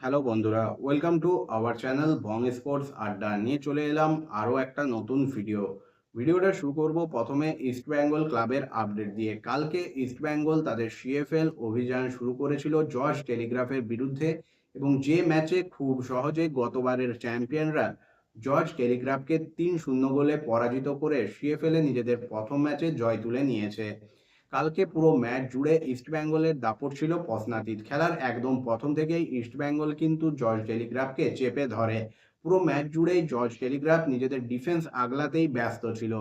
Hello বন্ধুরা, welcome to our channel Bong sports আড্ডা। নিয়ে চলে এলাম আরও একটা নতুন ভিডিওটা শুরু করব প্রথমে ইস্ট বেঙ্গল ক্লাবের আপডেট দিয়ে। কালকে ইস্ট বেঙ্গল তাদের সিএফএল অভিযান শুরু করেছিল জর্জ টেলিগ্রাফের বিরুদ্ধে, এবং যে ম্যাচে খুব সহজে গতবারের চ্যাম্পিয়নরা জর্জ টেলিগ্রাফকে 3-0 গোলে পরাজিত করে সিএফএল এ নিজেদের প্রথম ম্যাচে জয় তুলে নিয়েছে। কালকে পুরো ম্যাচ জুড়ে ইস্টবেঙ্গলের দাপট ছিল প্রশ্নাতীত। খেলার একদম প্রথম থেকেই ইস্টবেঙ্গল কিন্তু জর্জ টেলিগ্রাফকে চেপে ধরে। পুরো ম্যাচ জুড়েই জর্জ টেলিগ্রাফ নিজেদের ডিফেন্স আগলাতেই ব্যস্ত ছিল।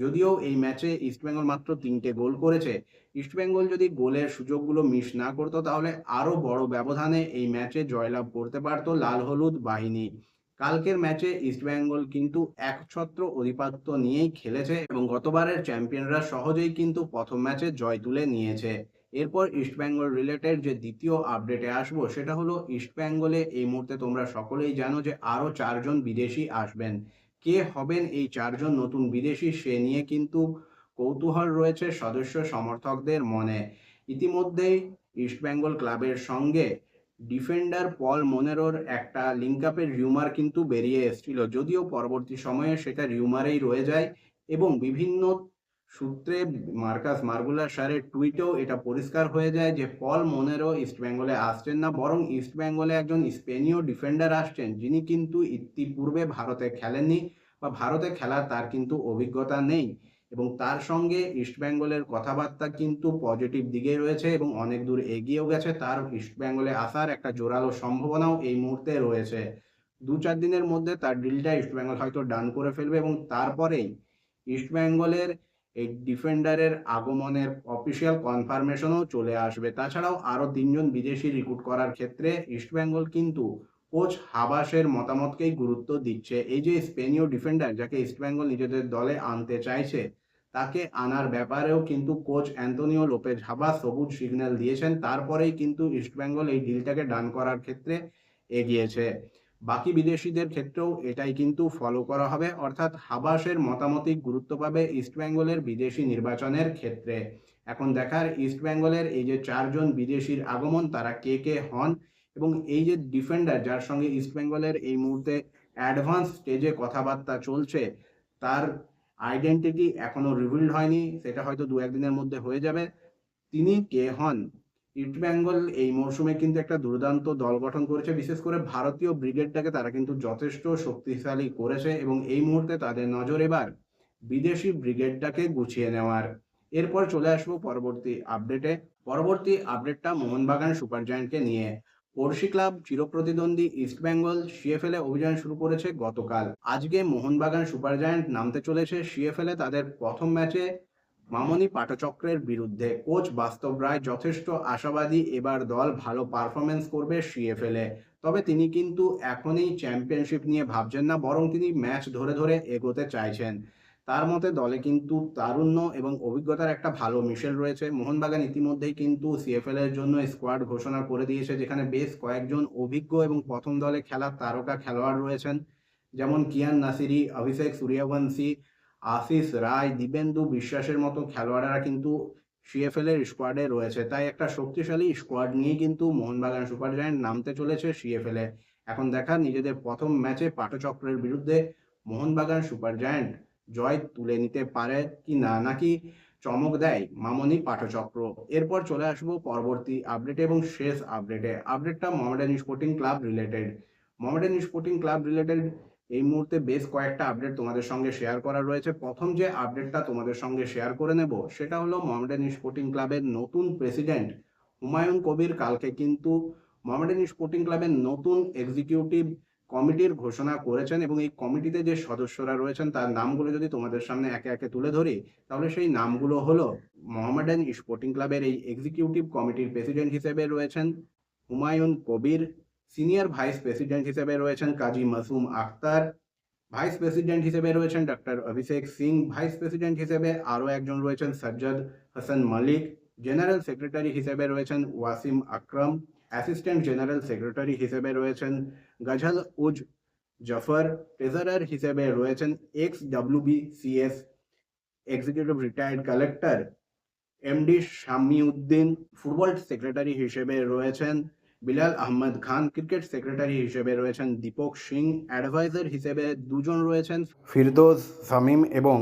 যদিও এই ম্যাচে ইস্টবেঙ্গল মাত্র 3টে গোল করেছে, ইস্টবেঙ্গল যদি গোলের সুযোগগুলো মিস না করতো তাহলে আরও বড় ব্যবধানে এই ম্যাচে জয়লাভ করতে পারত লাল হলুদ বাহিনী। কালকের ম্যাচে ইস্টবেঙ্গল কিন্তু একছত্র আধিপত্য নিয়েই খেলেছে এবং গতবারের চ্যাম্পিয়নরা সহজেই কিন্তু প্রথম ম্যাচে জয় তুলে নিয়েছে। এরপর ইস্টবেঙ্গল রিলেটেড যে দ্বিতীয় আপডেটে আসবো সেটা হলো, ইস্টবেঙ্গলে এই মুহূর্তে তোমরা সকলেই জানো যে আরও 4জন বিদেশি আসবেন। কে হবেন এই 4জন নতুন বিদেশি সে নিয়ে কিন্তু কৌতূহল রয়েছে সদস্য সমর্থকদের মনে। ইতিমধ্যেই ইস্টবেঙ্গল ক্লাবের সঙ্গে ডিফেন্ডার পল মোনেরোর একটা লিঙ্ক আপের রিউমার কিন্তু বেরিয়ে এসেছিল, যদিও পরবর্তী সময়ে সেটা রিউমারেই রয়ে যায় এবং বিভিন্ন সূত্রে মার্কাস মার্গুলার স্যারের টুইটেও এটা পরিষ্কার হয়ে যায় যে পল মোনেরো ইস্টবেঙ্গলে আসছেন না, বরং ইস্টবেঙ্গলে একজন স্পেনীয় ডিফেন্ডার আসছেন যিনি কিন্তু ইতিপূর্বে ভারতে খেলেননি বা ভারতে খেলার তার কিন্তু অভিজ্ঞতা নেই, এবং তার সঙ্গে ইস্টবেঙ্গলের কথাবার্তা কিন্তু পজিটিভ দিকে রয়েছে এবং অনেক দূর এগিয়েও গেছে। তার ইস্টবেঙ্গলে আসার একটা জোরালো সম্ভাবনাও এই মুহূর্তে রয়েছে। 2-4 দিনের মধ্যে তার ডিলটা ইস্টবেঙ্গল হয়তো ডান করে ফেলবে এবং তারপরেই ইস্টবেঙ্গলের এই ডিফেন্ডারের আগমনের অফিসিয়াল কনফার্মেশনও চলে আসবে। তাছাড়াও আরও 3জন বিদেশি রিক্রুট করার ক্ষেত্রে ইস্টবেঙ্গল কিন্তু কোচ হাবাসের মতামতকেই গুরুত্ব দিচ্ছে। এই যে স্পেনীয় ডিফেন্ডার যাকে ইস্টবেঙ্গল নিজেদের দলে আনতে চাইছে, তাকে আনার ব্যাপারেও কিন্তু কোচ অ্যান্তোনিও লোপেজ হাবাস সবুজ সিগন্যাল দিয়েছেন। তারপরেই কিন্তু ইস্টবেঙ্গল এই ডিলটাকে ডান করার ক্ষেত্রে এগিয়েছে। বাকি বিদেশিদের ক্ষেত্রেও এটাই কিন্তু ফলো করা হবে, অর্থাৎ হাবাসের মতামতই গুরুত্ব পাবে ইস্টবেঙ্গলের বিদেশি নির্বাচনের ক্ষেত্রে। এখন দেখার ইস্টবেঙ্গলের এই যে 4জন বিদেশির আগমন তারা কে কে হন, এবং এই যে ডিফেন্ডার যার সঙ্গে ইস্টবেঙ্গলের এই মুহূর্তে অ্যাডভান্স স্টেজে কথাবার্তা চলছে, তার আইডেন্টিটি এখনো রিভিলড হয়নি, সেটা হয়তো 2-1 দিনের মধ্যে হয়ে যাবে। তিনি কে হন? ইস্টবেঙ্গল এই মরশুমে কিন্তু একটা দুর্দান্ত দল গঠন করেছে, বিশেষ করে ভারতীয় ব্রিগেডটাকে তারা কিন্তু যথেষ্ট শক্তিশালী করেছে এবং এই মুহূর্তে তাদের নজর এবার বিদেশি ব্রিগেডটাকে গুছিয়ে নেওয়ার। এরপর চলে আসবো পরবর্তী আপডেটটা মোহনবাগান সুপার জায়ান্টকে নিয়ে। পড়শি ক্লাব চিরপ্রতিদ্বন্দ্বী ইস্টবেঙ্গল সিএফএল এ অভিযান শুরু করেছে গতকাল। আজকে মোহনবাগান সুপার জায়ান্ট নামতে চলেছে সিএফএল এ তাদের প্রথম ম্যাচে মামনি পাটচক্রের বিরুদ্ধে। কোচ বাস্তব রায় যথেষ্ট আশাবাদী এবার দল ভালো পারফরমেন্স করবে সিএফএল এ। তবে তিনি কিন্তু এখনই চ্যাম্পিয়নশিপ নিয়ে ভাবছেন না, বরং তিনি ম্যাচ ধরে ধরে এগোতে চাইছেন। তার মতে দলে কিন্তু তারুণ্য এবং অভিজ্ঞতার একটা ভালো মিশেল রয়েছে। মোহনবাগান ইতিমধ্যেই কিন্তু সিএফএল এর জন্য স্কোয়াড ঘোষণা করে দিয়েছে, যেখানে বেশ কয়েকজন অভিজ্ঞ এবং প্রথম দলে খেলা তারকা খেলোয়াড় রয়েছেন, যেমন কিয়ান নাসিরি, অভিষেক সূর্যবংশী, আশিস রায়, দিবেন্দু বিশ্বাসের মতো খেলোয়াড়েরা কিন্তু সিএফএল এর স্কোয়াডে রয়েছে। তাই একটা শক্তিশালী স্কোয়াড নিয়ে কিন্তু মোহনবাগান সুপার জায়ান্ট নামতে চলেছে সিএফএল এ। এখন দেখা নিজেদের প্রথম ম্যাচে পাটচক্রের বিরুদ্ধে মোহনবাগান সুপার জায়ান্ট জয় তুলে নিতে পারে কি না, নাকি চমক দেয় মামনি পাটচক্র। এরপর চলে আসবো পরবর্তী আপডেটে এবং শেষ আপডেটটা Mohammedan sporting club related. Mohammedan sporting club related এই মুহূর্তে বেশ কয়েকটা আপডেট তোমাদের সঙ্গে শেয়ার করার রয়েছে। প্রথম যে আপডেটটা তোমাদের সঙ্গে শেয়ার করে নেব সেটা হলো, মোহামেডান স্পোর্টিং ক্লাবের নতুন প্রেসিডেন্ট হুমায়ুন কবির কালকে কিন্তু মোহামেডান স্পোর্টিং ক্লাবের নতুন এক্সিকিউটিভ কমিটির ঘোষণা করেছেন, এবং এই কমিটিতে যে সদস্যরা রয়েছেন তার নামগুলো যদি তোমাদের সামনে একে একে তুলে ধরি, তাহলে সেই নামগুলো হলো, মোহামেডান স্পোর্টিং ক্লাবের এই এক্সিকিউটিভ কমিটির প্রেসিডেন্ট হিসেবে রয়েছেন Humayun Kabir, senior vice president হিসেবে রয়েছেন কাজী মাসুম আক্তার, ভাইস প্রেসিডেন্ট হিসেবে রয়েছেন doctor Abhishek Singh, vice president হিসেবে আরও একজন রয়েছেন সজ্জাদ হাসান মালিক, জেনারেল সেক্রেটারি হিসেবে রয়েছেন Wasim Akram, assistant general secretary হিসেবে রয়েছেন গজল উজ জফর, ট্রেজারার হিসেবে রয়েছেন ex WBCS executive retired collector MD Shamiuddin, football secretary হিসেবে রয়েছেন বিলাল আহমেদ খান, ক্রিকেট সেক্রেটারি হিসেবে রয়েছেন দীপক সিং, অ্যাডভাইজার হিসেবে দুজন রয়েছেন ফিরদৌস শামীম এবং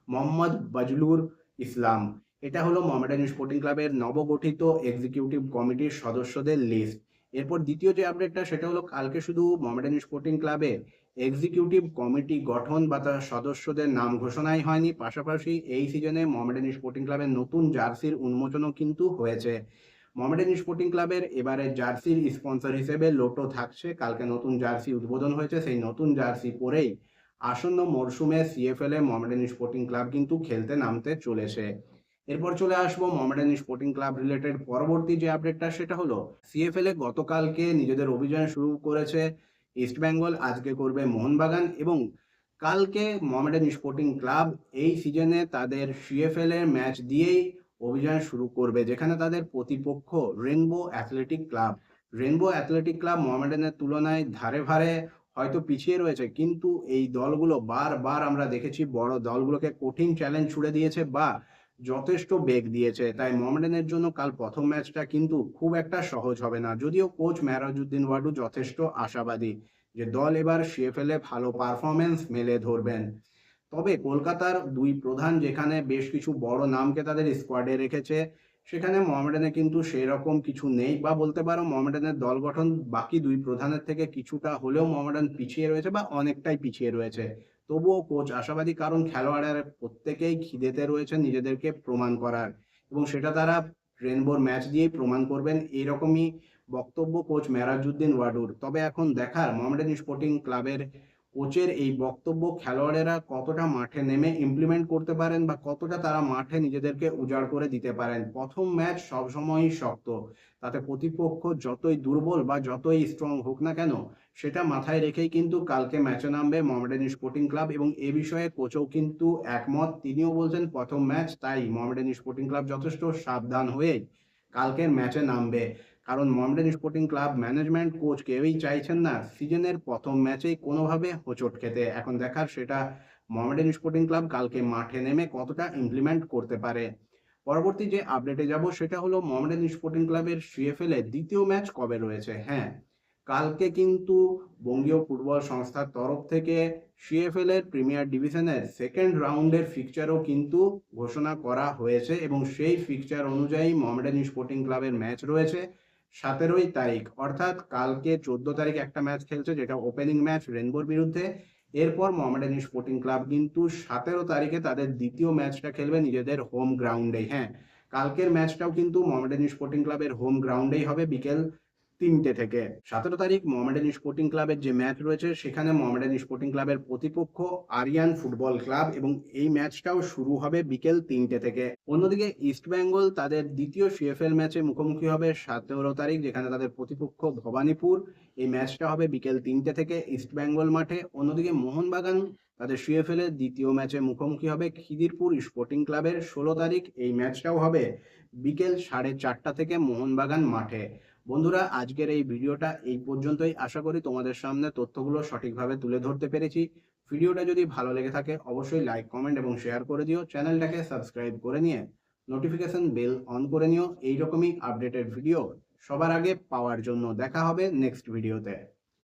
মোহাম্মদ বজলুর ইসলাম। এটা হলো মোহামেডান স্পোর্টিং ক্লাবের নবগঠিত এক্সিকিউটিভ কমিটির সদস্যদের লিস্ট। এরপর দ্বিতীয় যে আপডেটটা সেটা হলো কালকে শুধু মোহামেডান স্পোর্টিং ক্লাবে এক্সিকিউটিভ কমিটি গঠন বা তার সদস্যদের নাম ঘোষণাই হয়নি, পাশাপাশি এই সিজনে মোহামেডান স্পোর্টিং ক্লাবের নতুন জার্সির উন্মোচনও কিন্তু হয়েছে। মোহামেডান স্পোর্টিং ক্লাবের এবারে জার্সির স্পন্সর হিসেবে লোটো থাকছে। কালকে নতুন জার্সি উদ্বোধন হয়েছে, সেই নতুন জার্সি পরেই আসন্ন মরশুমে সিএফএল এ মোহামেডান স্পোর্টিং ক্লাব কিন্তু খেলতে নামতে চলেছে। এরপর চলে আসবো মোহামেডান স্পোর্টিং ক্লাব রিলেটেড পরবর্তী যে আপডেটটা সেটা হলো সিএফএল এ গতকালকে নিজেদের অভিযান শুরু করেছে ইস্টবেঙ্গল, আজকে করবে মোহনবাগান এবং কালকে মোহামেডান স্পোর্টিং ক্লাব এই সিজনে তাদের সিএফএল এর ম্যাচ দিয়েই অভিযান শুরু করবে, যেখানে তাদের প্রতিপক্ষ Rainbow Athletic Club. Rainbow Athletic Club মোহামেডানের তুলনায় ধারে ভারে হয়তো পিছিয়ে রয়েছে, কিন্তু এই দলগুলো বারবার আমরা দেখেছি বড় দলগুলোকে কঠিন চ্যালেঞ্জ ছুড়ে দিয়েছে বা যথেষ্ট বেগ দিয়েছে। তাই মোহামেডানের জন্য কাল প্রথম ম্যাচটা কিন্তু খুব একটা সহজ হবে না, যদিও কোচ মেহরাজউদ্দিন ওয়াডু যথেষ্ট আশাবাদী যে দল এবার সিএফএল এ ভালো পারফরমেন্স মেলে ধরবেন। তবে কলকাতার দুই প্রধান যেখানে বেশ কিছু বড় নামকে তাদের স্কোয়াডে রেখেছে, সেখানে মোহামেডানে কিন্তু সেই রকম কিছু নেই, বা বলতে পারো মোহামেডানের দল গঠন বাকি দুই প্রধানের থেকে কিছুটা হলেও মোহামেডান পিছিয়ে রয়েছে বা অনেকটাই পিছিয়ে রয়েছে। তবুও কোচ আশাবাদী, কারণ খেলোয়াড়ের প্রত্যেকেই খিদেতে রয়েছে নিজেদেরকে প্রমাণ করার এবং সেটা তারা রেনবোর ম্যাচ দিয়েই প্রমাণ করবেন, এইরকমই বক্তব্য কোচ মেহরাজউদ্দিন ওয়াডুর। তবে এখন দেখার মোহামেডান স্পোর্টিং ক্লাবের কোচের এই বক্তব্য খেলোয়াড়েরা কতটা মাঠে নেমে ইমপ্লিমেন্ট করতে পারেন বা কতটা তারা মাঠে নিজেদেরকে উজাড় করে দিতে পারেন। প্রথম ম্যাচ সবসময়ই শক্ত, তাতে প্রতিপক্ষ যতই দুর্বল বা যতই স্ট্রং হোক না কেন, সেটা মাথায় রেখেই কিন্তু কালকে ম্যাচে নামবে মোহামেডান স্পোর্টিং ক্লাব এবং এ বিষয়ে কোচও কিন্তু একমত। তিনিও বলছেন প্রথম ম্যাচ, তাই মোহামেডান স্পোর্টিং ক্লাব যথেষ্ট সাবধান হয়ে কালকের ম্যাচে নামবে, কারণ Mohammedan sporting club management coach কেউই চাইছেন না সিজনের প্রথম ম্যাচেই কোনোভাবে হোঁচট খেতে। এখন দেখার সেটা মোহামেডান স্পোর্টিং ক্লাব কালকে মাঠে নেমে কতটা ইমপ্লিমেন্ট করতে পারে। পরবর্তী যে আপডেটে যাব সেটা হলো মোহামেডান স্পোর্টিং ক্লাবের সিএফএল এ দ্বিতীয় ম্যাচ কবে রয়েছে। হ্যাঁ, কালকে কিন্তু বঙ্গীয় ফুটবল সংস্থার তরফ থেকে সিএফএল এর প্রিমিয়ার ডিভিশনের সেকেন্ড রাউন্ডের ফিকচারও কিন্তু ঘোষণা করা হয়েছে এবং সেই ফিকচার অনুযায়ী মোহামেডান স্পোর্টিং ক্লাবের ম্যাচ রয়েছে 17ই তারিখ, অর্থাৎ কালকে 14 তারিখ একটা ম্যাচ খেলছে যেটা ওপেনিং ম্যাচ রেনবোর বিরুদ্ধে। এরপর মোহামেডান স্পোর্টিং ক্লাব কিন্তু 17 তারিখে তাদের দ্বিতীয় ম্যাচটা খেলবে নিজেদের হোম গ্রাউন্ডে। হ্যাঁ, কালকের ম্যাচটাও কিন্তু মোহামেডান স্পোর্টিং ক্লাবের হোম গ্রাউন্ডেই হবে বিকেল 3টে থেকে। 17 তারিখ মোহামেডান স্পোর্টিং ক্লাবের যে ম্যাচ রয়েছে সেখানে মোহামেডান স্পোর্টিং ক্লাবের প্রতিপক্ষ আরিয়ান ফুটবল ক্লাব এবং এই ম্যাচটাও শুরু হবে বিকেল 3টে থেকে। অন্যদিকে ইস্টবেঙ্গল তাদের দ্বিতীয় সিএফএল ম্যাচে মুখোমুখি হবে 17 তারিখ, যেখানে তাদের প্রতিপক্ষ ভবানীপুর। এই ম্যাচটা হবে বিকেল 3টে থেকে ইস্টবেঙ্গল মাঠে। অন্যদিকে মোহনবাগান তাদের সিএফএল এর দ্বিতীয় ম্যাচে মুখোমুখি হবে খিদিরপুর স্পোর্টিং ক্লাবের 16 তারিখ। এই ম্যাচটাও হবে বিকেল 4:30 থেকে মোহনবাগান মাঠে। বন্ধুরা, আজকের এই ভিডিওটা এই পর্যন্তই। আশা করি তোমাদের সামনে তথ্যগুলো সঠিকভাবে তুলে ধরতে পেরেছি। ভিডিওটা যদি ভালো লেগে থাকে অবশ্যই লাইক, কমেন্ট এবং শেয়ার করে দিও। চ্যানেলটাকে সাবস্ক্রাইব করে নিয়ে নোটিফিকেশন বেল অন করে নিও এইরকমই আপডেটেড ভিডিও সবার আগে পাওয়ার জন্য। দেখা হবে নেক্সট ভিডিওতে।